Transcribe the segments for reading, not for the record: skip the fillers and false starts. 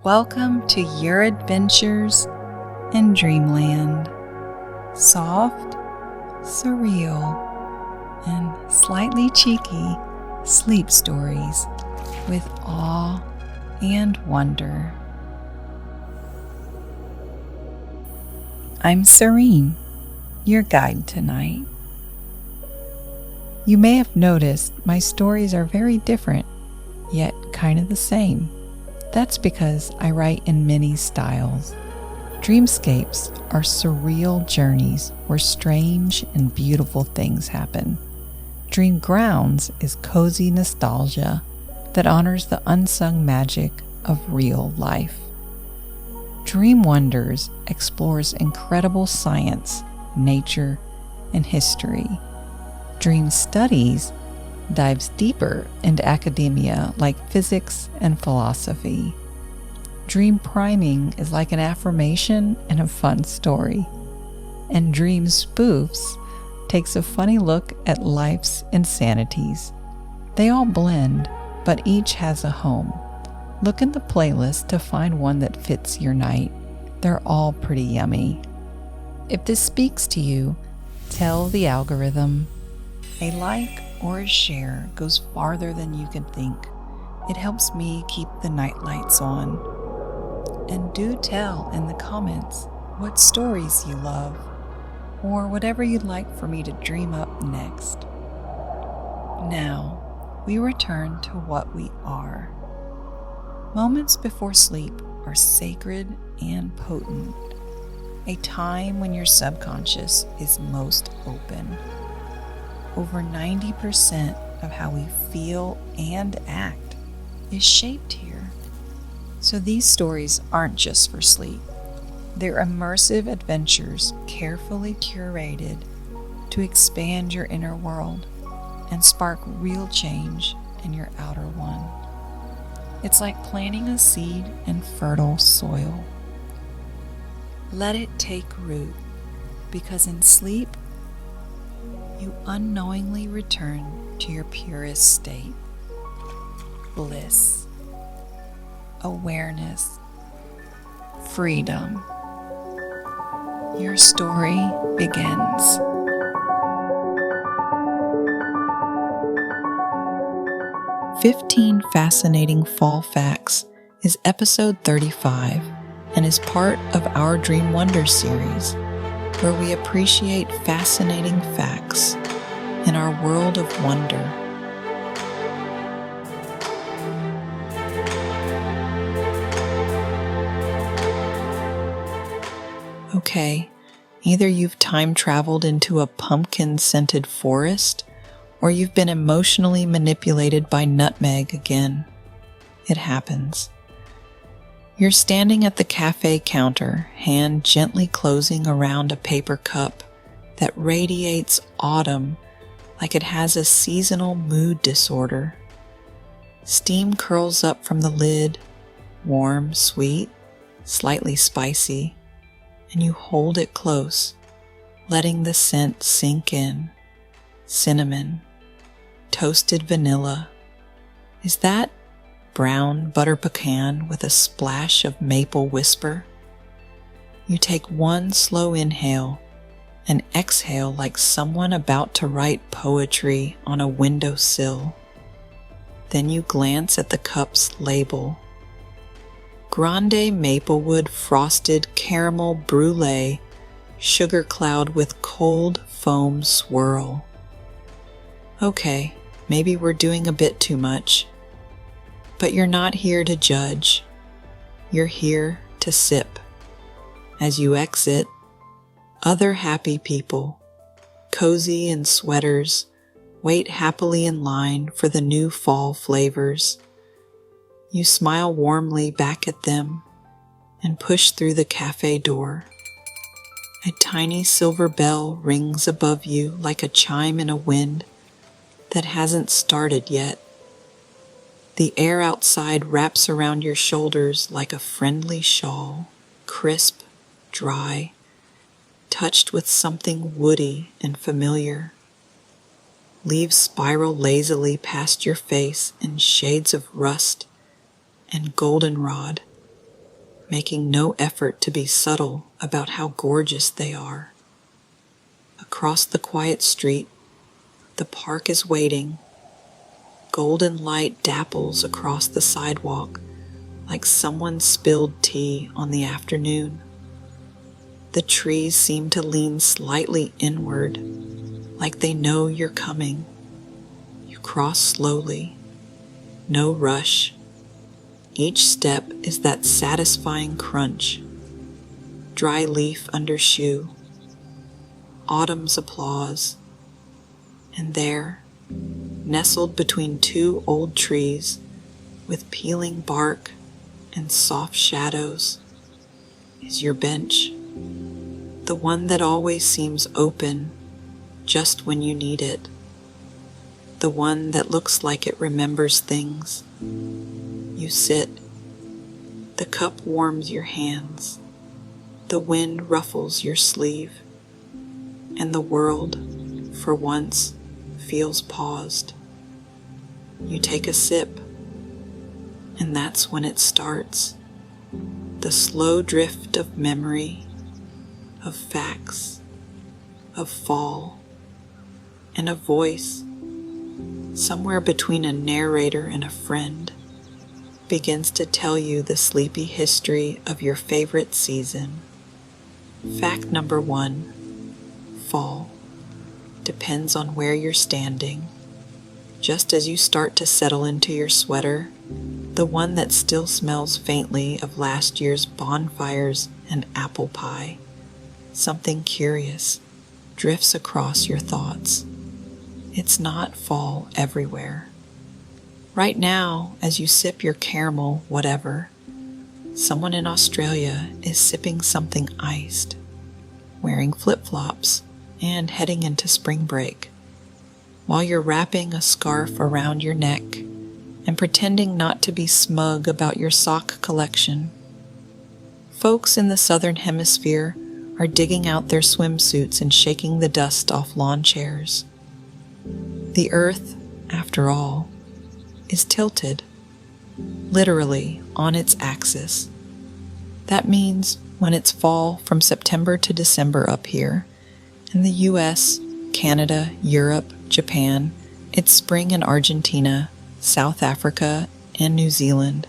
Welcome to your adventures in dreamland. Soft, surreal, and slightly cheeky sleep stories with awe and wonder. I'm Serene, your guide tonight. You may have noticed my stories are very different, yet kind of the same. That's because I write in many styles. Dreamscapes are surreal journeys where strange and beautiful things happen. Dream Grounds is cozy nostalgia that honors the unsung magic of real life. Dream Wonders explores incredible science, nature, and history. Dream Studies dives deeper into academia like physics and philosophy. Dream Priming is like an affirmation and a fun story. And Dream Spoofs takes a funny look at life's insanities. They all blend, but each has a home. Look in the playlist to find one that fits your night. They're all pretty yummy. If this speaks to you, tell the algorithm. A like or a share goes farther than you can think. It helps me keep the night lights on. And do tell in the comments what stories you love, or whatever you'd like for me to dream up next. Now, we return to what we are. Moments before sleep are sacred and potent, a time when your subconscious is most open. Over 90% of how we feel and act is shaped here. So these stories aren't just for sleep. They're immersive adventures carefully curated to expand your inner world and spark real change in your outer one. It's like planting a seed in fertile soil. Let it take root, because in sleep, you unknowingly return to your purest state. Bliss, awareness, freedom. Your story begins. "15 Fascinating Fall Facts" is episode 35 and is part of our Dream Wonders series, where we appreciate fascinating facts in our world of wonder. Okay, either you've time traveled into a pumpkin-scented forest, or you've been emotionally manipulated by nutmeg again. It happens. You're standing at the cafe counter, hand gently closing around a paper cup that radiates autumn like it has a seasonal mood disorder. Steam curls up from the lid, warm, sweet, slightly spicy, and you hold it close, letting the scent sink in. Cinnamon, toasted vanilla. Is that brown butter pecan with a splash of maple whisper? You take one slow inhale and exhale like someone about to write poetry on a windowsill. Then you glance at the cup's label. Grande Maplewood Frosted Caramel Brulee Sugar Cloud with Cold Foam Swirl. Okay, maybe we're doing a bit too much. But you're not here to judge. You're here to sip. As you exit, other happy people, cozy in sweaters, wait happily in line for the new fall flavors. You smile warmly back at them and push through the cafe door. A tiny silver bell rings above you like a chime in a wind that hasn't started yet. The air outside wraps around your shoulders like a friendly shawl, crisp, dry, touched with something woody and familiar. Leaves spiral lazily past your face in shades of rust and goldenrod, making no effort to be subtle about how gorgeous they are. Across the quiet street, the park is waiting. Golden light dapples across the sidewalk like someone spilled tea on the afternoon. The trees seem to lean slightly inward, like they know you're coming. You cross slowly, no rush. Each step is that satisfying crunch. Dry leaf under shoe, autumn's applause, and there, nestled between two old trees with peeling bark and soft shadows, is your bench, the one that always seems open just when you need it, the one that looks like it remembers things. You sit, the cup warms your hands, the wind ruffles your sleeve, and the world, for once, feels paused. You take a sip, and that's when it starts. The slow drift of memory, of facts, of fall, and a voice, somewhere between a narrator and a friend, begins to tell you the sleepy history of your favorite season. Fact number 1, fall depends on where you're standing. Just as you start to settle into your sweater, the one that still smells faintly of last year's bonfires and apple pie, something curious drifts across your thoughts. It's not fall everywhere. Right now, as you sip your caramel whatever, someone in Australia is sipping something iced, wearing flip-flops, and heading into spring break, while you're wrapping a scarf around your neck and pretending not to be smug about your sock collection. Folks in the southern hemisphere are digging out their swimsuits and shaking the dust off lawn chairs. The earth, after all, is tilted, literally on its axis. That means when it's fall from September to December up here, in the US, Canada, Europe, Japan, it's spring in Argentina, South Africa, and New Zealand.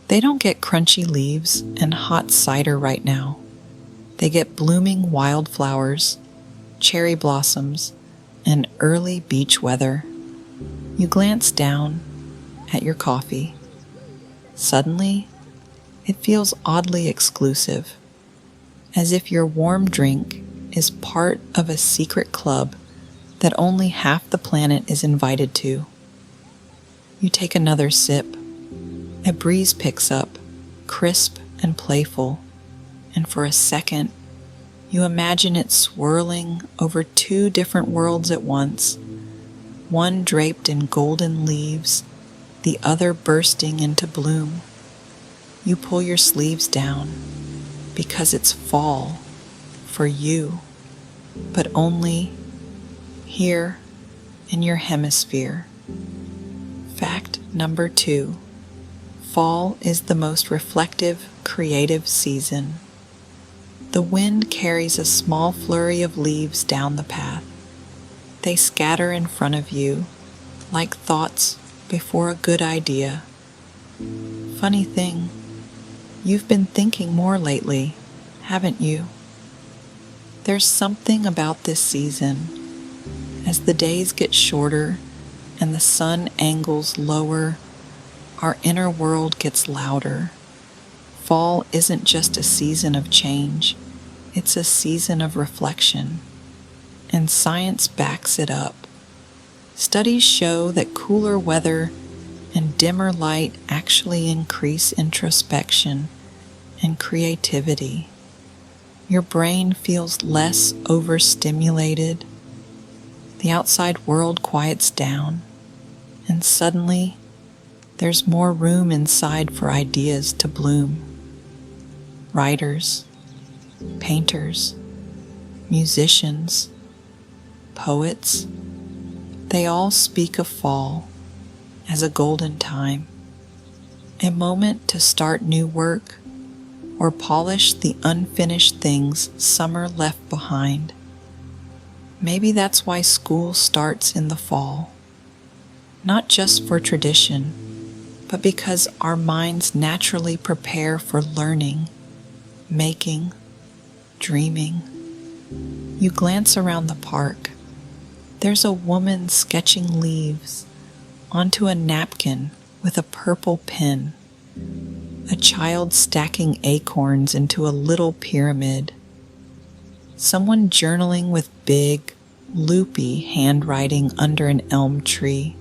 They don't get crunchy leaves and hot cider right now. They get blooming wildflowers, cherry blossoms, and early beach weather. You glance down at your coffee. Suddenly, it feels oddly exclusive, as if your warm drink is part of a secret club that only half the planet is invited to. You take another sip. A breeze picks up, crisp and playful, and for a second, you imagine it swirling over two different worlds at once, one draped in golden leaves, the other bursting into bloom. You pull your sleeves down because it's fall for you, but only here in your hemisphere. Fact number 2. Fall is the most reflective, creative season. The wind carries a small flurry of leaves down the path. They scatter in front of you, like thoughts before a good idea. Funny thing, you've been thinking more lately, haven't you? There's something about this season. As the days get shorter and the sun angles lower, our inner world gets louder. Fall isn't just a season of change, it's a season of reflection. And science backs it up. Studies show that cooler weather and dimmer light actually increase introspection and creativity. Your brain feels less overstimulated. The outside world quiets down, and suddenly there's more room inside for ideas to bloom. Writers, painters, musicians, poets, they all speak of fall as a golden time, a moment to start new work, or polish the unfinished things summer left behind. Maybe that's why school starts in the fall, not just for tradition, but because our minds naturally prepare for learning, making, dreaming. You glance around the park. There's a woman sketching leaves onto a napkin with a purple pen, a child stacking acorns into a little pyramid, someone journaling with big, loopy handwriting under an elm tree.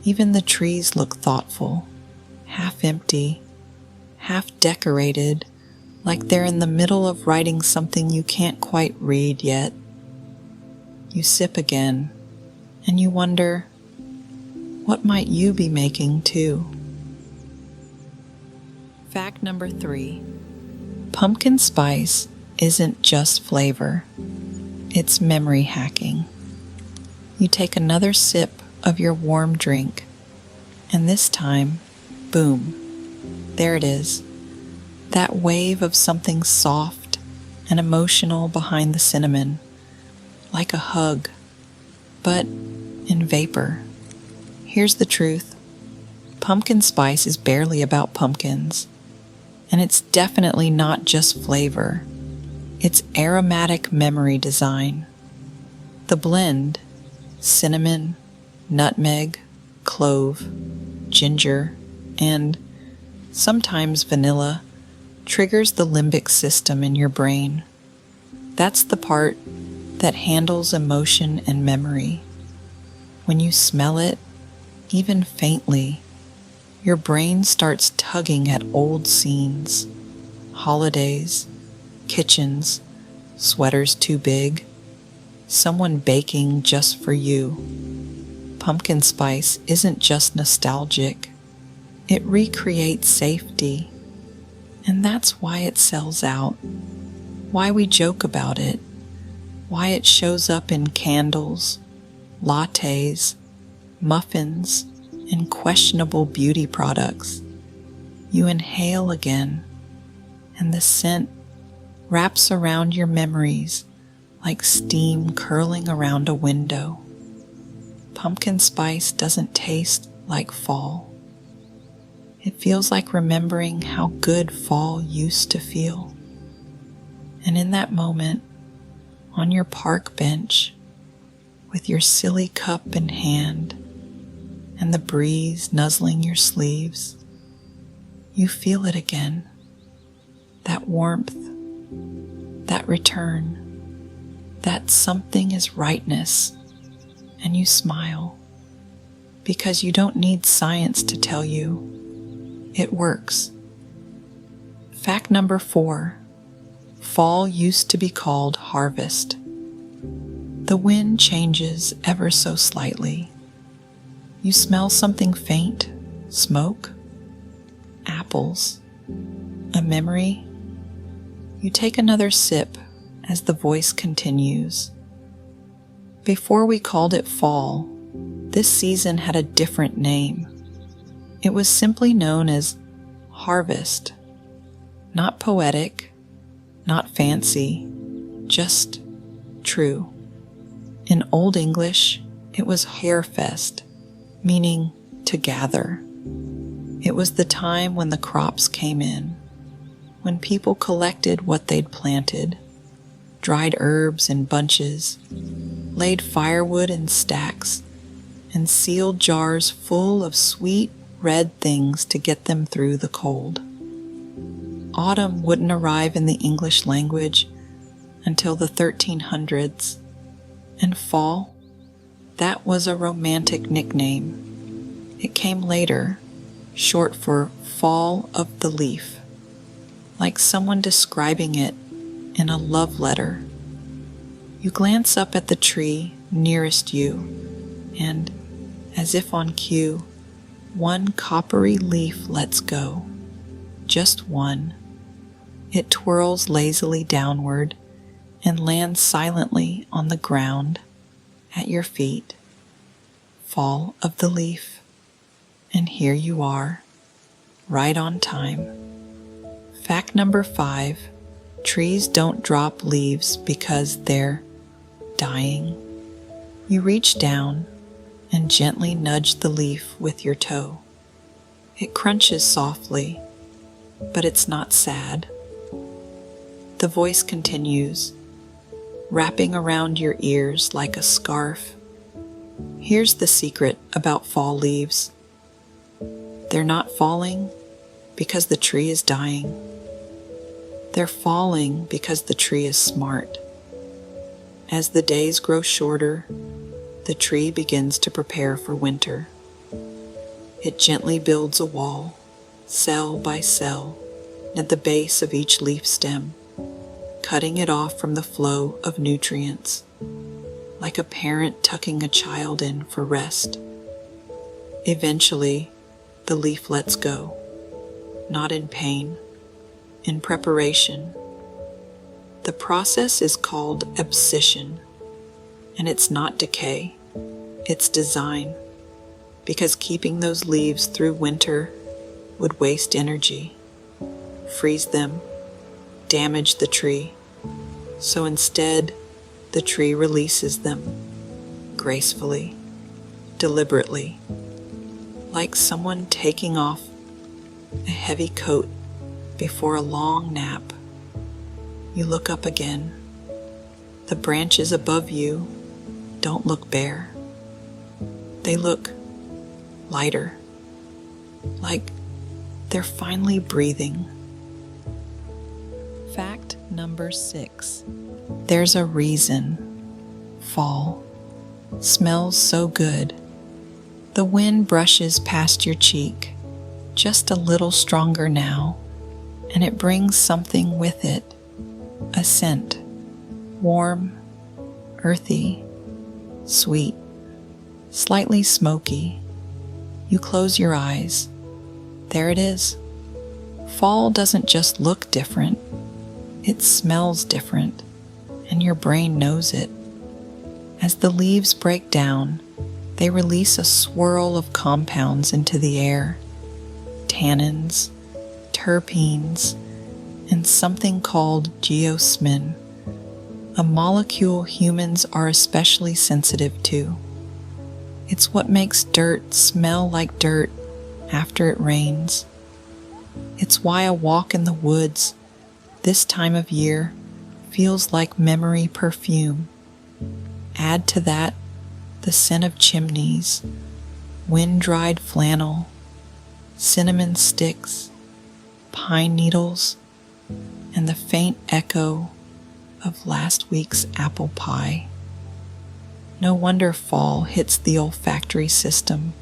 Even the trees look thoughtful, half empty, half decorated, like they're in the middle of writing something you can't quite read yet. You sip again, and you wonder, what might you be making too? Fact number 3. Pumpkin spice isn't just flavor, it's memory hacking. You take another sip of your warm drink, and this time, boom, there it is, that wave of something soft and emotional behind the cinnamon, like a hug, but in vapor. Here's the truth. Pumpkin spice is barely about pumpkins, and it's definitely not just flavor. It's aromatic memory design. The blend, cinnamon, nutmeg, clove, ginger, and sometimes vanilla, triggers the limbic system in your brain. That's the part that handles emotion and memory. When you smell it, even faintly, your brain starts tugging at old scenes, holidays, kitchens, sweaters too big, someone baking just for you. Pumpkin spice isn't just nostalgic, it recreates safety. And that's why it sells out, why we joke about it, why it shows up in candles, lattes, muffins, and questionable beauty products. You inhale again, and the scent wraps around your memories like steam curling around a window. Pumpkin spice doesn't taste like fall. It feels like remembering how good fall used to feel. And in that moment, on your park bench, with your silly cup in hand, and the breeze nuzzling your sleeves, you feel it again. That warmth, that return, that something is rightness, and you smile, because you don't need science to tell you. It works. Fact number 4. Fall used to be called harvest. The wind changes ever so slightly. You smell something faint, smoke, apples, a memory. You take another sip as the voice continues. Before we called it fall, this season had a different name. It was simply known as harvest. Not poetic, not fancy, just true. In Old English, it was Hairfest, meaning to gather. It was the time when the crops came in, when people collected what they'd planted, dried herbs in bunches, laid firewood in stacks, and sealed jars full of sweet, red things to get them through the cold. Autumn wouldn't arrive in the English language until the 1300s, and fall, that was a romantic nickname. It came later, short for fall of the leaf, like someone describing it in a love letter. You glance up at the tree nearest you, and, as if on cue, one coppery leaf lets go. Just one. It twirls lazily downward and lands silently on the ground at your feet. Fall of the leaf. And here you are, right on time. Fact number 5, trees don't drop leaves because they're dying. You reach down and gently nudge the leaf with your toe. It crunches softly, but it's not sad. The voice continues, wrapping around your ears like a scarf. Here's the secret about fall leaves. They're not falling because the tree is dying. They're falling because the tree is smart. As the days grow shorter, the tree begins to prepare for winter. It gently builds a wall, cell by cell, at the base of each leaf stem, cutting it off from the flow of nutrients, like a parent tucking a child in for rest. Eventually, the leaf lets go, not in pain, in preparation. The process is called abscission, and it's not decay, it's design, because keeping those leaves through winter would waste energy, freeze them, damage the tree. So instead, the tree releases them, gracefully, deliberately, like someone taking off a heavy coat before a long nap. You look up again. The branches above you don't look bare. They look lighter, like they're finally breathing. Fact number 6. There's a reason fall smells so good. The wind brushes past your cheek, just a little stronger now, and it brings something with it, a scent, warm, earthy, sweet, slightly smoky. You close your eyes. There it is. Fall doesn't just look different, it smells different, and your brain knows it. As the leaves break down, they release a swirl of compounds into the air, tannins, terpenes, and something called geosmin, a molecule humans are especially sensitive to. It's what makes dirt smell like dirt after it rains. It's why a walk in the woods this time of year feels like memory perfume. Add to that the scent of chimneys, wind-dried flannel, cinnamon sticks, pine needles, and the faint echo of last week's apple pie. No wonder fall hits the olfactory system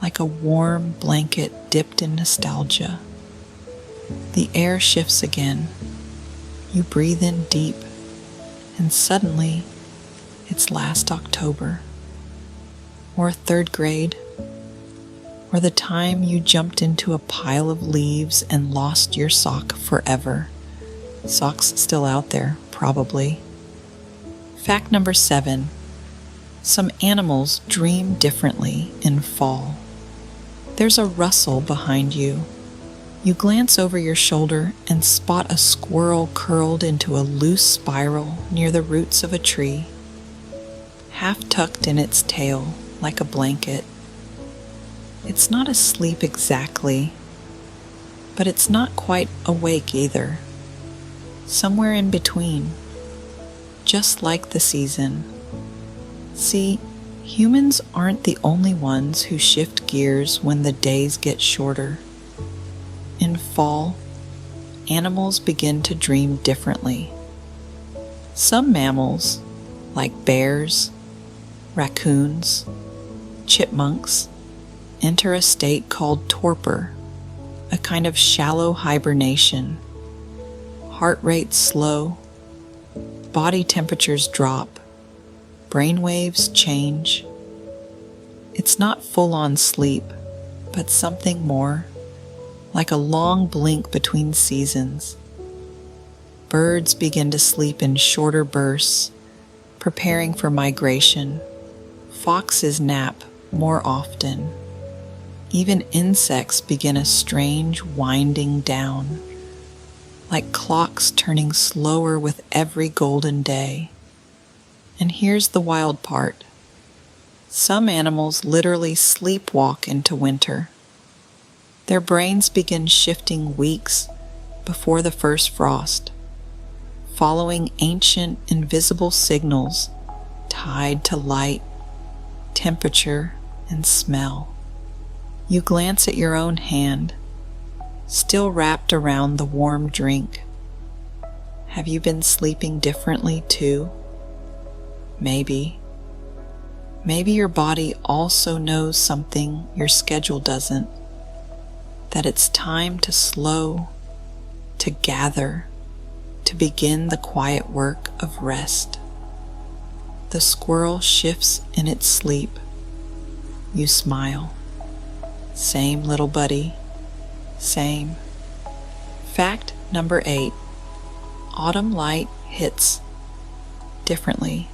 like a warm blanket dipped in nostalgia. The air shifts again. You breathe in deep, and suddenly it's last October, or 3rd grade, or the time you jumped into a pile of leaves and lost your sock forever. Sock's still out there, probably. Fact number 7. Some animals dream differently in fall. There's a rustle behind you. You glance over your shoulder and spot a squirrel curled into a loose spiral near the roots of a tree, half tucked in its tail like a blanket. It's not asleep exactly, but it's not quite awake either. Somewhere in between, just like the season. See, humans aren't the only ones who shift gears when the days get shorter. In fall, animals begin to dream differently. Some mammals, like bears, raccoons, chipmunks, enter a state called torpor, a kind of shallow hibernation. Heart rate slow, body temperatures drop, brain waves change. It's not full-on sleep, but something more, like a long blink between seasons. Birds begin to sleep in shorter bursts, preparing for migration. Foxes nap more often. Even insects begin a strange winding down, like clocks turning slower with every golden day. And here's the wild part. Some animals literally sleepwalk into winter. Their brains begin shifting weeks before the first frost, following ancient invisible signals tied to light, temperature, and smell. You glance at your own hand, still wrapped around the warm drink. Have you been sleeping differently too? Maybe. Maybe your body also knows something your schedule doesn't, that it's time to slow, to gather, to begin the quiet work of rest. The squirrel shifts in its sleep. You smile. Same, little buddy. Same. Fact number 8. Autumn light hits differently.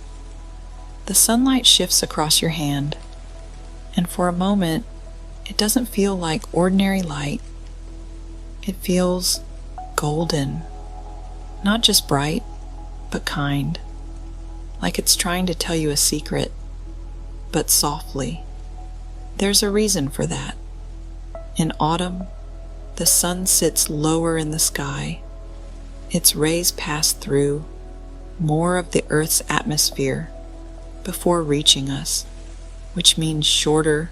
The sunlight shifts across your hand, and for a moment, it doesn't feel like ordinary light. It feels golden. Not just bright, but kind. Like it's trying to tell you a secret, but softly. There's a reason for that. In autumn, the sun sits lower in the sky. Its rays pass through more of the Earth's atmosphere before reaching us, which means shorter,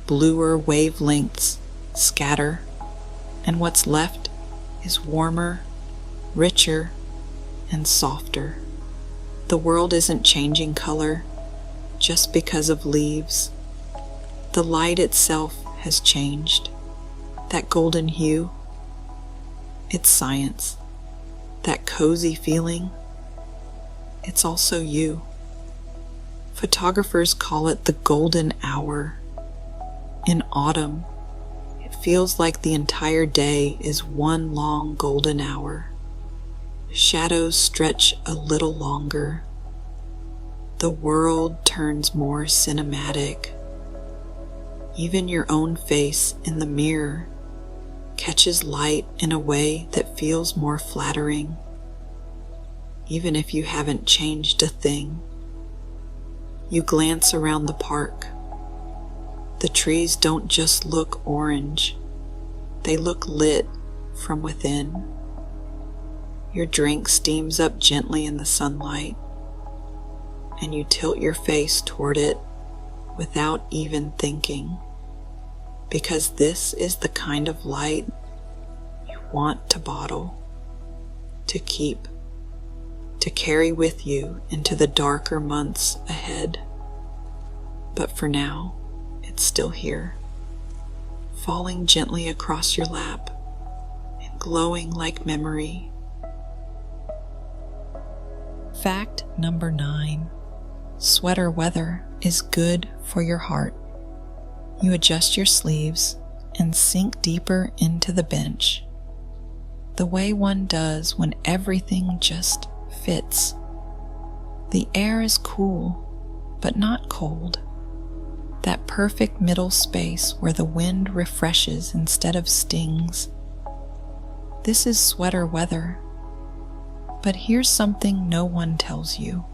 bluer wavelengths scatter, and what's left is warmer, richer, and softer. The world isn't changing color just because of leaves. The light itself has changed. That golden hue, it's science. That cozy feeling, it's also you. Photographers call it the golden hour. In autumn, it feels like the entire day is one long golden hour. Shadows stretch a little longer. The world turns more cinematic. Even your own face in the mirror catches light in a way that feels more flattering, even if you haven't changed a thing. You glance around the park. The trees don't just look orange, they look lit from within. Your drink steams up gently in the sunlight, and you tilt your face toward it without even thinking, because this is the kind of light you want to bottle, to keep, to carry with you into the darker months ahead. But for now, it's still here, falling gently across your lap and glowing like memory. Fact number 9. Sweater weather is good for your heart. You adjust your sleeves and sink deeper into the bench, the way one does when everything just fits. The air is cool, but not cold. That perfect middle space where the wind refreshes instead of stings. This is sweater weather. But here's something no one tells you.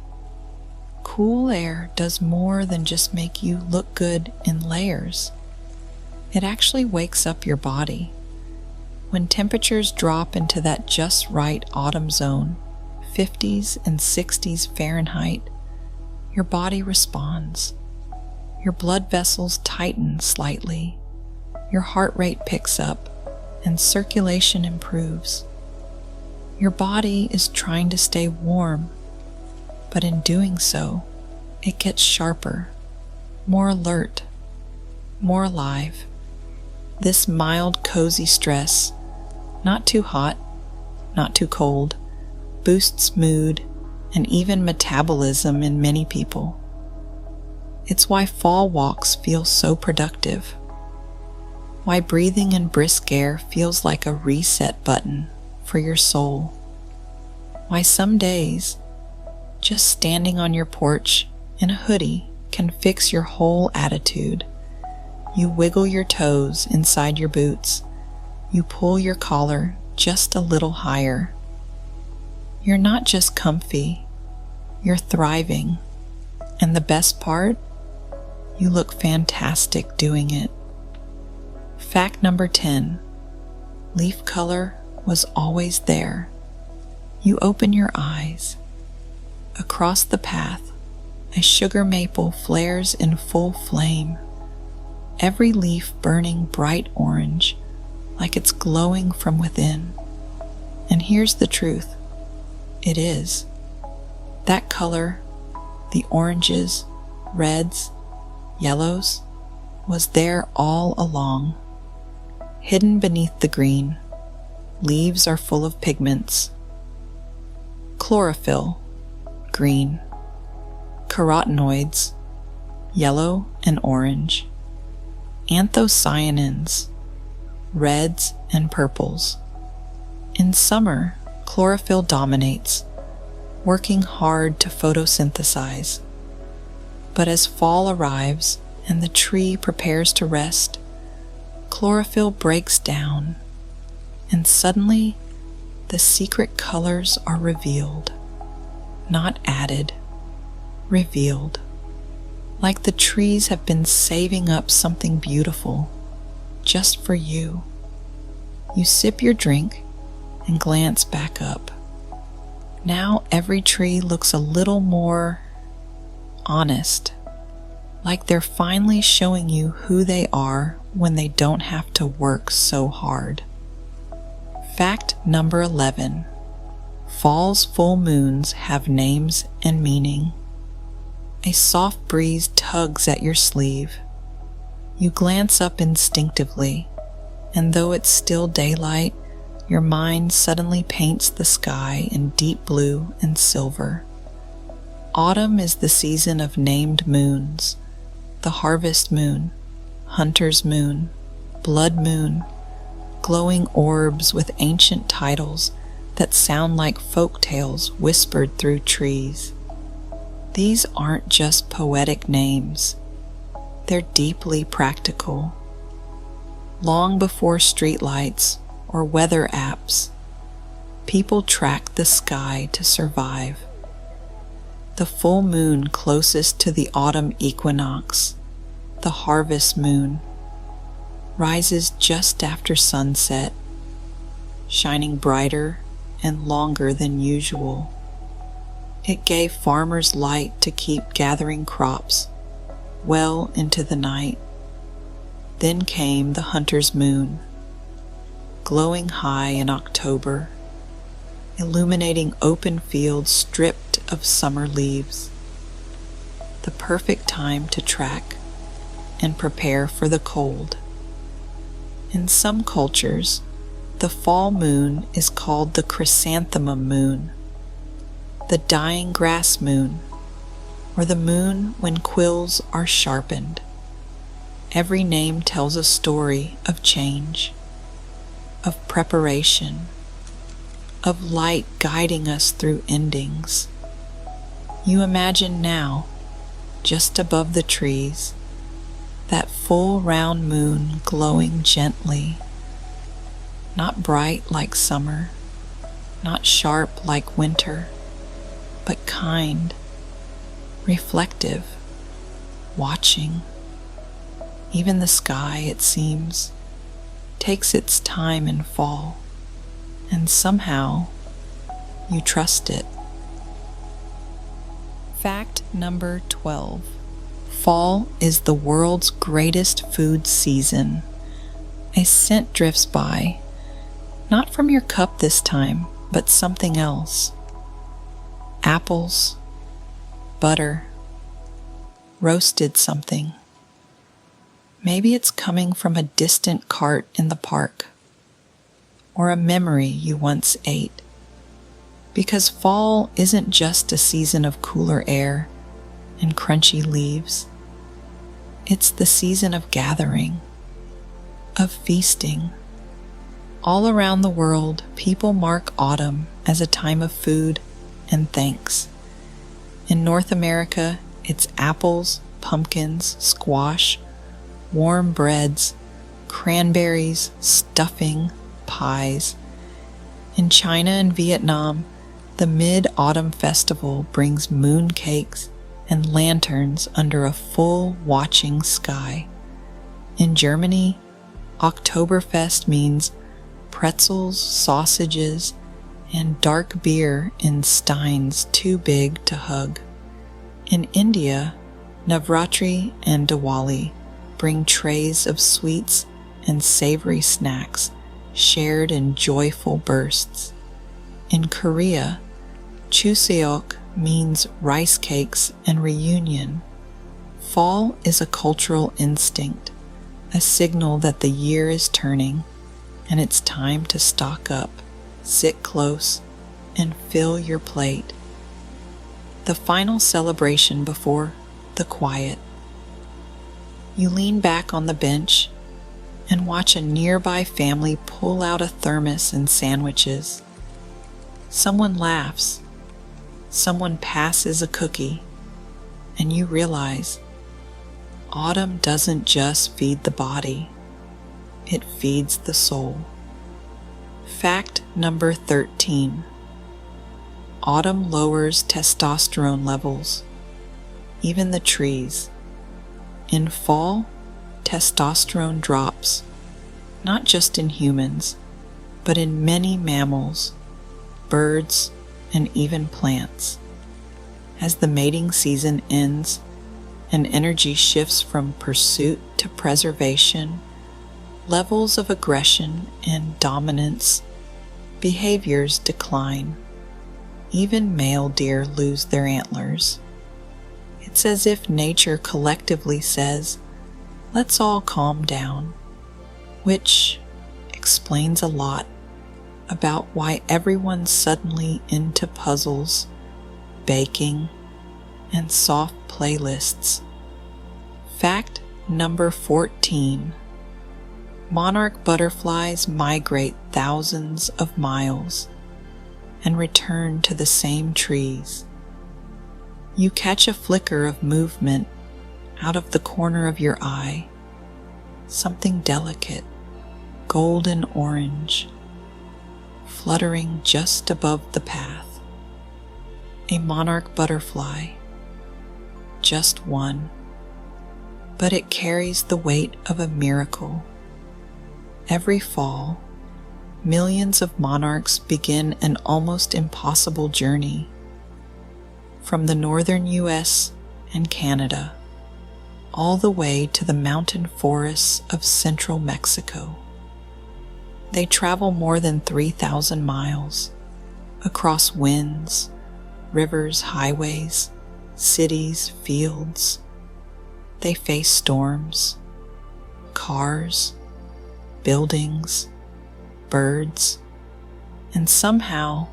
Cool air does more than just make you look good in layers. It actually wakes up your body. When temperatures drop into that just right autumn zone, 50s and 60s Fahrenheit, your body responds. Your blood vessels tighten slightly, your heart rate picks up, and circulation improves. Your body is trying to stay warm, but in doing so, it gets sharper, more alert, more alive. This mild, cozy stress, not too hot, not too cold, boosts mood and even metabolism in many people. It's why fall walks feel so productive, why breathing in brisk air feels like a reset button for your soul, why some days, just standing on your porch in a hoodie can fix your whole attitude. You wiggle your toes inside your boots, you pull your collar just a little higher. You're not just comfy, you're thriving. And the best part? You look fantastic doing it. Fact number 10. Leaf color was always there. You open your eyes. Across the path, a sugar maple flares in full flame, every leaf burning bright orange, like it's glowing from within. And here's the truth. It is. That color, the oranges, reds, yellows, was there all along. Hidden beneath the green, leaves are full of pigments. Chlorophyll, green. Carotenoids, yellow and orange. Anthocyanins, reds and purples. In summer, chlorophyll dominates, working hard to photosynthesize. But as fall arrives and the tree prepares to rest, chlorophyll breaks down, and suddenly the secret colors are revealed, not added, revealed, like the trees have been saving up something beautiful just for you. You sip your drink and glance back up. Now every tree looks a little more honest, like they're finally showing you who they are when they don't have to work so hard. Fact number 11. Fall's full moons have names and meaning. A soft breeze tugs at your sleeve. You glance up instinctively, and though it's still daylight, your mind suddenly paints the sky in deep blue and silver. Autumn is the season of named moons, the harvest moon, hunter's moon, blood moon, glowing orbs with ancient titles that sound like folk tales whispered through trees. These aren't just poetic names, they're deeply practical. Long before streetlights or weather apps, people tracked the sky to survive. The full moon closest to the autumn equinox, the harvest moon, rises just after sunset, shining brighter and longer than usual. It gave farmers light to keep gathering crops well into the night. Then came the hunter's moon, glowing high in October, illuminating open fields stripped of summer leaves. The perfect time to track and prepare for the cold. In some cultures, the fall moon is called the chrysanthemum moon, the dying grass moon, or the moon when quills are sharpened. Every name tells a story of change, of preparation, of light guiding us through endings. You imagine now, just above the trees, that full round moon glowing gently, not bright like summer, not sharp like winter, but kind, reflective, watching. Even the sky, it seems, takes its time in fall, and somehow you trust it. Fact number 12. Fall is the world's greatest food season. A scent drifts by, not from your cup this time, but something else. Apples, butter, roasted something. Maybe it's coming from a distant cart in the park, or a memory you once ate. Because fall isn't just a season of cooler air and crunchy leaves. It's the season of gathering, of feasting. All around the world, people mark autumn as a time of food and thanks. In North America, it's apples, pumpkins, squash, warm breads, cranberries, stuffing, pies, In China and Vietnam, the Mid-Autumn Festival brings moon cakes and lanterns under a full watching sky. In Germany, Oktoberfest means pretzels, sausages, and dark beer in steins too big to hug. In India, Navratri and Diwali bring trays of sweets and savory snacks shared in joyful bursts. In Korea, Chuseok means rice cakes and reunion. Fall is a cultural instinct, a signal that the year is turning and it's time to stock up, sit close, and fill your plate. The final celebration before the quiet. You lean back on the bench and watch a nearby family pull out a thermos and sandwiches. Someone laughs, someone passes a cookie, and you realize autumn doesn't just feed the body, it feeds the soul. Fact number 13. Autumn lowers testosterone levels, even the trees. In fall, testosterone drops, not just in humans, but in many mammals, birds, and even plants. As the mating season ends and energy shifts from pursuit to preservation, levels of aggression and dominance, behaviors decline. Even male deer lose their antlers. It's as if nature collectively says, let's all calm down, which explains a lot about why everyone's suddenly into puzzles, baking, and soft playlists. Fact number 14. Monarch butterflies migrate thousands of miles and return to the same trees. You catch a flicker of movement out of the corner of your eye, something delicate, golden orange, fluttering just above the path. A monarch butterfly, just one, but it carries the weight of a miracle. Every fall, millions of monarchs begin an almost impossible journey from the northern US and Canada all the way to the mountain forests of central Mexico. They travel more than 3,000 miles across winds, rivers, highways, cities, fields. They face storms, cars, buildings, birds, and somehow,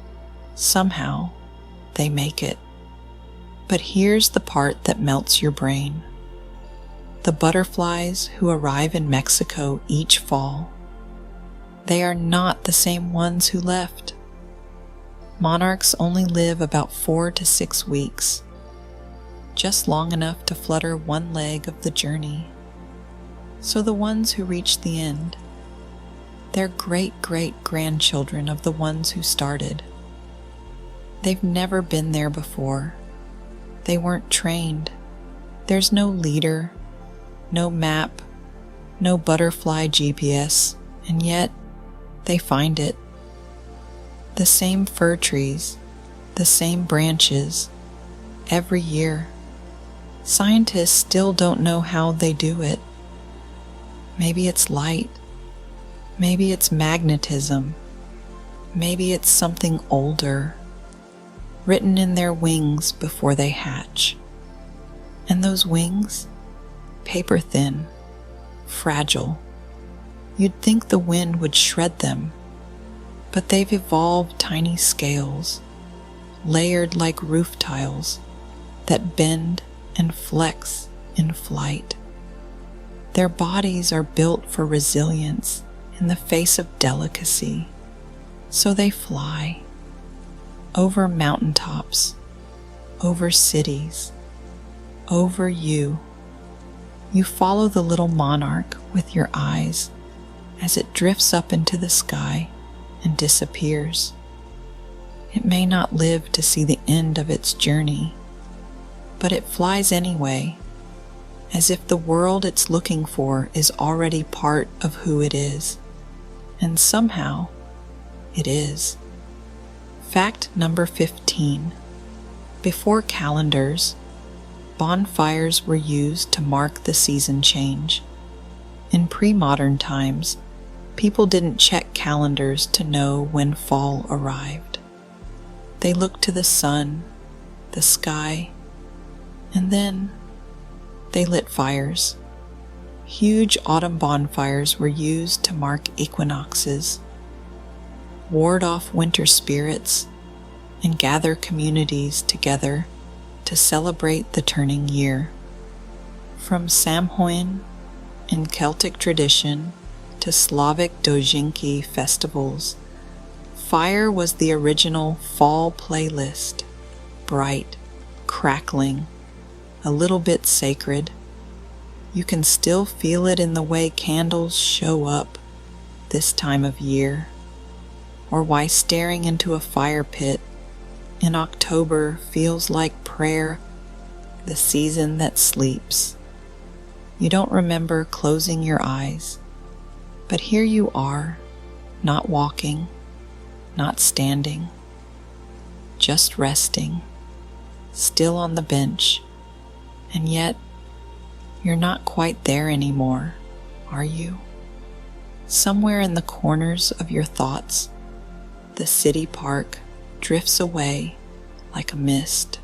they make it. But here's the part that melts your brain. The butterflies who arrive in Mexico each fall, they are not the same ones who left. Monarchs only live about 4 to 6 weeks, just long enough to flutter one leg of the journey. So the ones who reach the end, they're great-great-grandchildren of the ones who started. They've never been there before. They weren't trained. There's no leader, no map, no butterfly GPS, and yet they find it. The same fir trees, the same branches, every year. Scientists still don't know how they do it. Maybe it's light. Maybe it's magnetism. Maybe it's something older, written in their wings before they hatch. And those wings, paper thin, fragile. You'd think the wind would shred them, but they've evolved tiny scales, layered like roof tiles, that bend and flex in flight. Their bodies are built for resilience in the face of delicacy, so they fly over mountaintops, over cities, over you. You follow the little monarch with your eyes as it drifts up into the sky and disappears. It may not live to see the end of its journey, but it flies anyway, as if the world it's looking for is already part of who it is, and somehow it is. Fact number 15. Before calendars, bonfires were used to mark the season change. In pre-modern times, people didn't check calendars to know when fall arrived. They looked to the sun, the sky, and then they lit fires. Huge autumn bonfires were used to mark equinoxes, ward off winter spirits, and gather communities together to celebrate the turning year. From Samhain in Celtic tradition to Slavic dojinki festivals, fire was the original fall playlist, bright, crackling, a little bit sacred. You can still feel it in the way candles show up this time of year, or why staring into a fire pit in October feels like prayer, the season that sleeps. You don't remember closing your eyes, but here you are, not walking, not standing, just resting, still on the bench, and yet you're not quite there anymore, are you? Somewhere in the corners of your thoughts, the city park drifts away like a mist.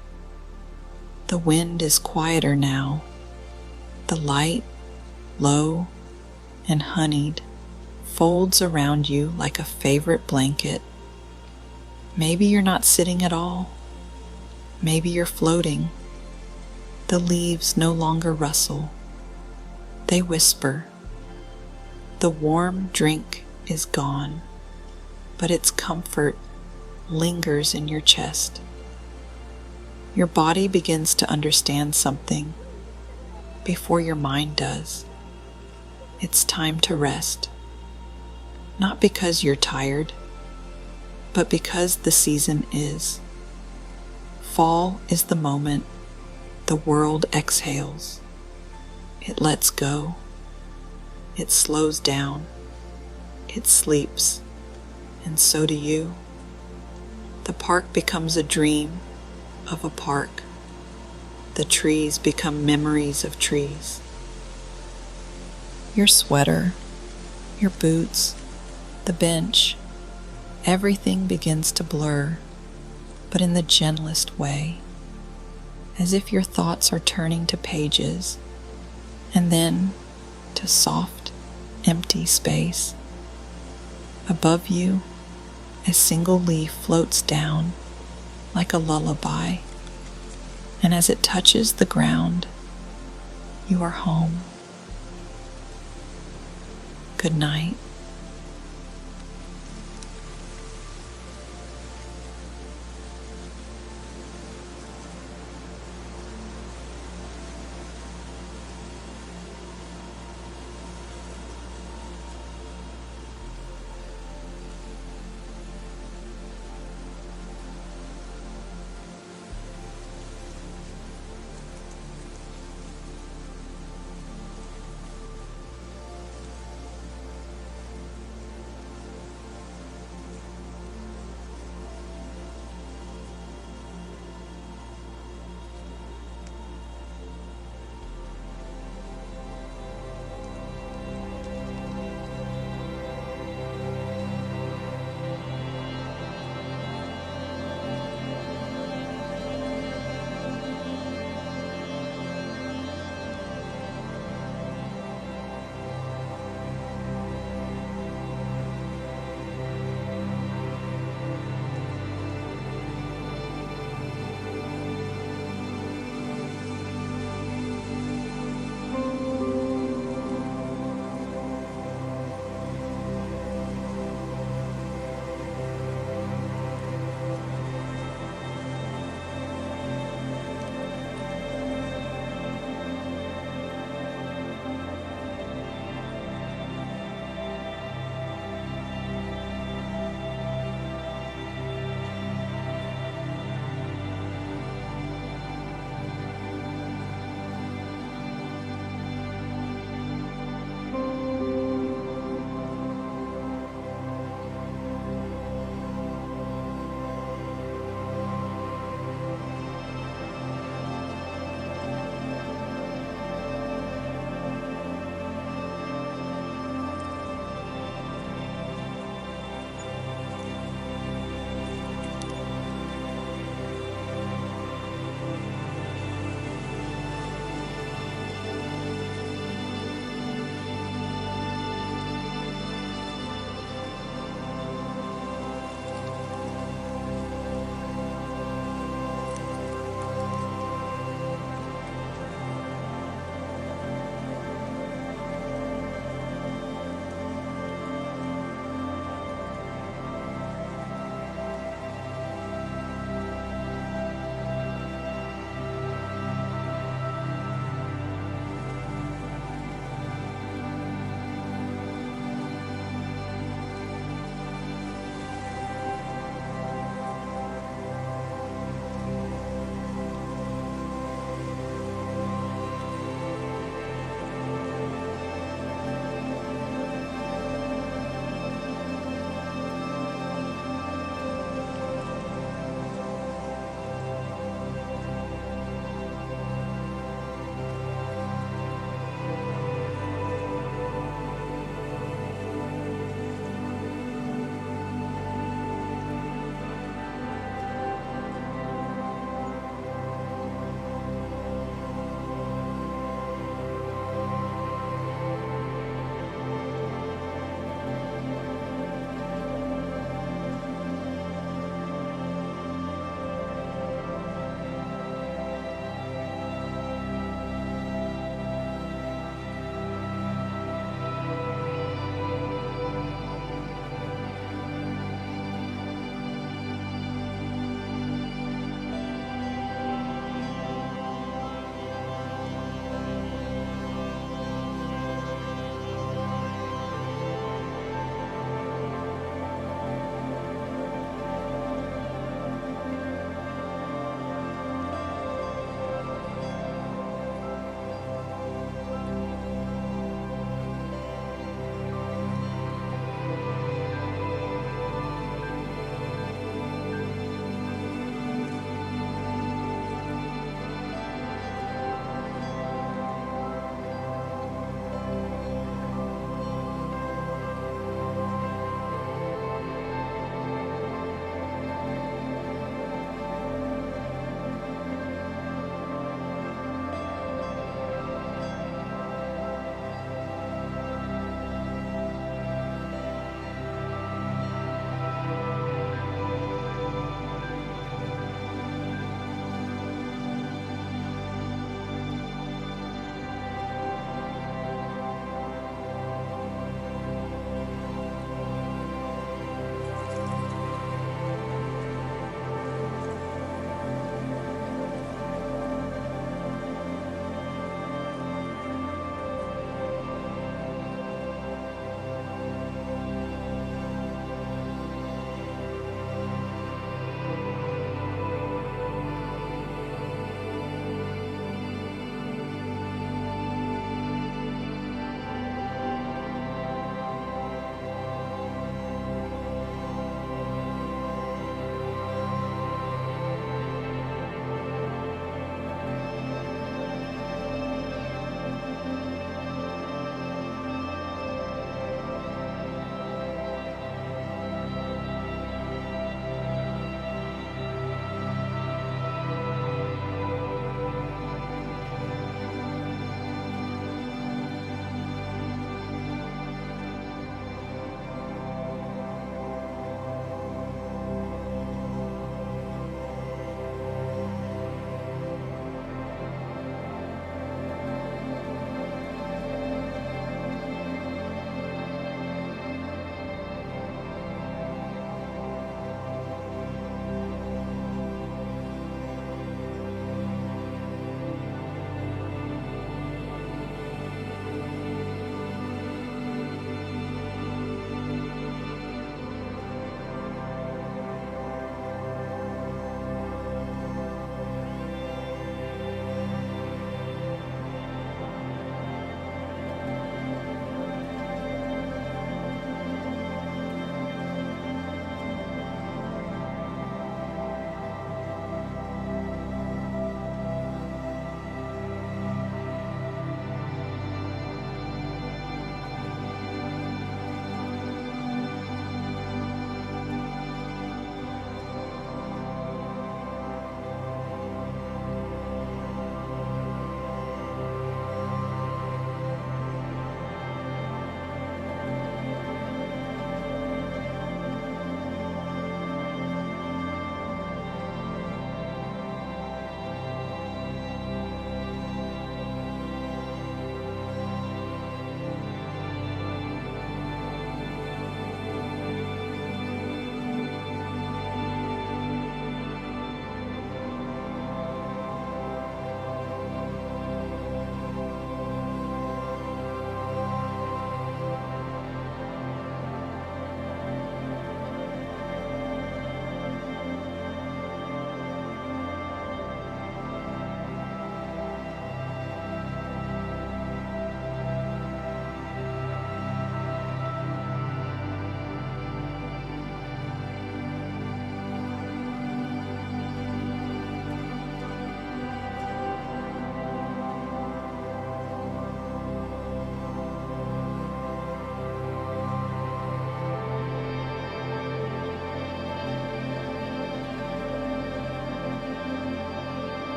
The wind is quieter now. The light, low and honeyed, folds around you like a favorite blanket. Maybe you're not sitting at all. Maybe you're floating. The leaves no longer rustle. They whisper. The warm drink is gone, but its comfort lingers in your chest. Your body begins to understand something before your mind does. It's time to rest. Not because you're tired, but because the season is. Fall is the moment the world exhales. It lets go. It slows down. It sleeps. And so do you. The park becomes a dream of a park. The trees become memories of trees. Your sweater, your boots, the bench, everything begins to blur, but in the gentlest way, as if your thoughts are turning to pages, and then to soft, empty space. Above you, a single leaf floats down like a lullaby, and as it touches the ground, you are home. Good night.